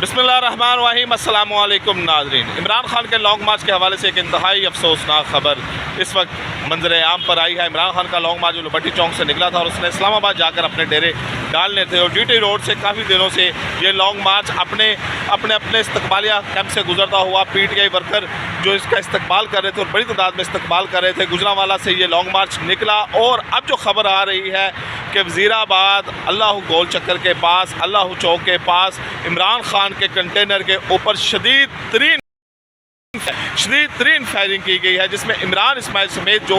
बिस्मिल्लाहिर्रहमानिर्रहीम। अस्सलामु अलैकुम नाज़रीन। इमरान खान के लॉन्ग मार्च के हवाले से एक इंतहाई अफसोसनाक खबर इस वक्त मंजर आम पर आई है। इमरान खान का लॉन्ग मार्च जो लिबर्टी चौक से निकला था और उसने इस्लामाबाद जाकर अपने डेरे डालने थे और GT रोड से काफ़ी दिनों से ये लॉन्ग मार्च अपने इस्तकबालिया कैंप से गुजरता हुआ PTI वर्कर जो इसका इस्तकबाल कर रहे थे और बड़ी तादाद में इस्तकबाल कर रहे थे, गुजरांवाला से ये लॉन्ग मार्च निकला। और अब जो खबर आ रही है कि वज़ीराबाद अल्लाह गोल चक्कर के पास, अल्लाह चौक के पास इमरान खान के कंटेनर के ऊपर शदीद तरीन फायरिंग की गई है, जिसमें इमरान इस्माइल समेत जो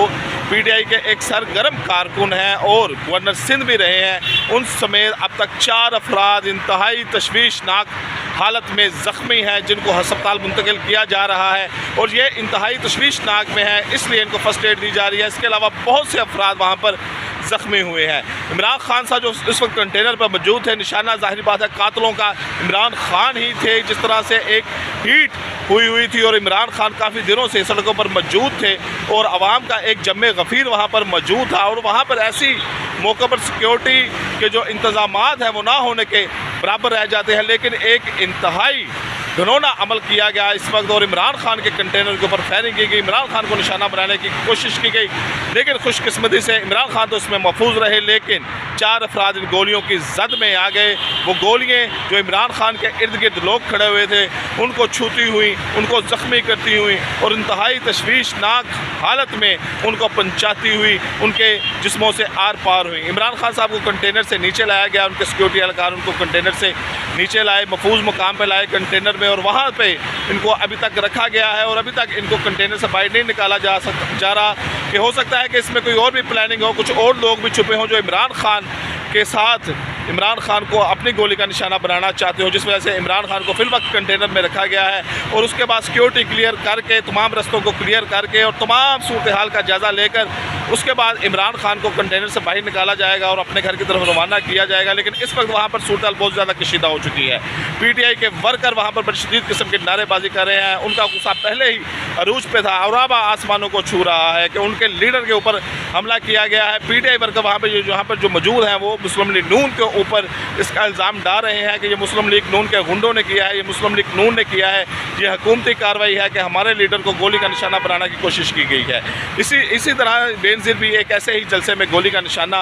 PTI के एक सरगर्म कारकुन हैं और गवर्नर सिंध भी रहे हैं, उन समेत अब तक 4 अफराद इंतहाई तशवीशनाक हालत में ज़ख्मी हैं, जिनको हस्पताल मुंतकिल किया जा रहा है। और ये इंतहाई तशवीशनाक में है, इसलिए इनको फर्स्ट एड दी जा रही है। इसके अलावा बहुत से अफराद वहाँ पर ज़ख्मी हुए हैं। इमरान खान साहब जो इस वक्त कंटेनर पर मौजूद थे, निशाना ज़ाहिर बात है कातलों का इमरान खान ही थे। जिस तरह से एक हीट हुई थी और इमरान खान काफ़ी दिनों से सड़कों पर मौजूद थे और आवाम का एक जम्मे गफ़ीर वहाँ पर मौजूद था और वहाँ पर ऐसी मौके पर सिक्योरिटी के जो इंतज़ामात हैं वो ना होने के बराबर रह जाते हैं। लेकिन एक इंतहाई घिनौना अमल किया गया इस वक्त और इमरान खान के कंटेनर के ऊपर फायरिंग की गई, इमरान खान को निशाना बनाने की कोशिश की गई। लेकिन खुशकिस्मती से इमरान खान तो इसमें महफूज रहे, लेकिन 4 अफराद इन गोलियों की जद में आ गए। वो गोलियाँ जो इमरान खान के इर्द गिर्द लोग खड़े हुए थे उनको छूती हुई, उनको ज़ख्मी करती हुई और इंतहाई तशवीशनाक हालत में उनको पंचाती हुई उनके जिस्मों से आर पार हुई। इमरान खान साहब को कंटेनर से नीचे लाया गया, उनके सिक्योरिटी एहलकार उनको कंटेनर से नीचे लाए, महफूज मुकाम पर लाए कंटेनर में, और वहाँ पे इनको अभी तक रखा गया है और अभी तक इनको कंटेनर से बाहर नहीं निकाला जा रहा। कि हो सकता है कि इसमें कोई और भी प्लानिंग हो, कुछ और लोग भी छुपे हों जो इमरान खान के साथ इमरान खान को अपनी गोली का निशाना बनाना चाहते हो, जिस वजह से इमरान खान को फिलवक्त कंटेनर में रखा गया है। और उसके बाद सिक्योरिटी क्लियर करके, तमाम रस्तों को क्लियर करके और तमाम सूरत हाल का जायज़ा लेकर उसके बाद इमरान खान को कंटेनर से बाहर निकाला जाएगा और अपने घर की तरफ रवाना किया जाएगा। लेकिन इस वक्त वहाँ पर सूरत हाल बहुत ज़्यादा कशीदा हो चुकी है। PTI के वर्कर वहाँ पर बड़ी शदीद किस्म की नारेबाजी कर रहे हैं। उनका गुस्सा पहले ही अरूज पे था और अब आसमानों को छू रहा है कि उनके लीडर के ऊपर हमला किया गया है। PTI वर्कर वहाँ पर जहाँ पर जो मौजूद हैं वो मुस्लिम लीग नून के ऊपर इसका इल्ज़ाम डाल रहे हैं कि ये मुस्लिम लीग नून के गुंडों ने किया है, ये मुस्लिम लीग नून ने किया है, ये हुकूमती कार्रवाई है कि हमारे लीडर को गोली का निशाना बनाने की कोशिश की गई है। इसी तरह बेनज़ीर भी एक ऐसे ही जलसे में गोली का निशाना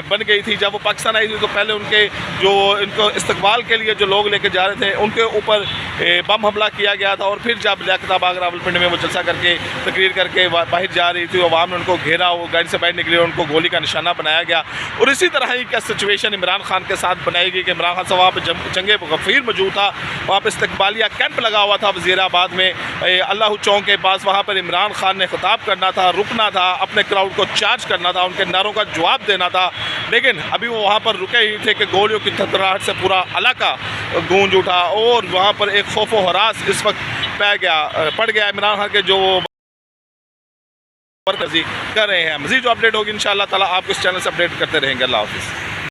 बन गई थी। जब वो पाकिस्तान आई थी तो पहले उनके जो इनको इस्तकबाल के लिए जो लोग लेके जा रहे थे उनके ऊपर बम हमला किया गया था। और फिर जब लियाकताबाद रावलपिंडी में वो जलसा करके तकरीर करके बाहर जा रही थी, अवाम ने उनको घेरा, वो गाड़ी से बाहर निकले और उनको गोली का निशाना बनाया गया। और इसी तरह ही क्या सिचुएशन इमरान खान के साथ बनाएगी कि इमरान खान साहब वहाँ पर जंगे गफ़ीर मौजूद था, वहाँ पर इस्तकबालिया कैंप लगा हुआ था वज़ीराबाद में अल्लाह चौक के पास। वहाँ पर इमरान खान ने खिताब करना था, रुकना था, अपने क्राउड को चार्ज करना था, उनके नारों का जवाब देना था। लेकिन अभी वो वहाँ पर रुके ही थे कि गोलियों की थरथराहट से पूरा इलाका गूंज उठा और वहाँ पर एक खौफ व हरास इस वक्त पड़ गया इमरान खान के जो कर रहे हैं। मज़ीद जो अपडेट होगी इंशाअल्लाह ताला आपको इस चैनल से अपडेट करते रहेंगे। अल्लाह हाफ़िज़।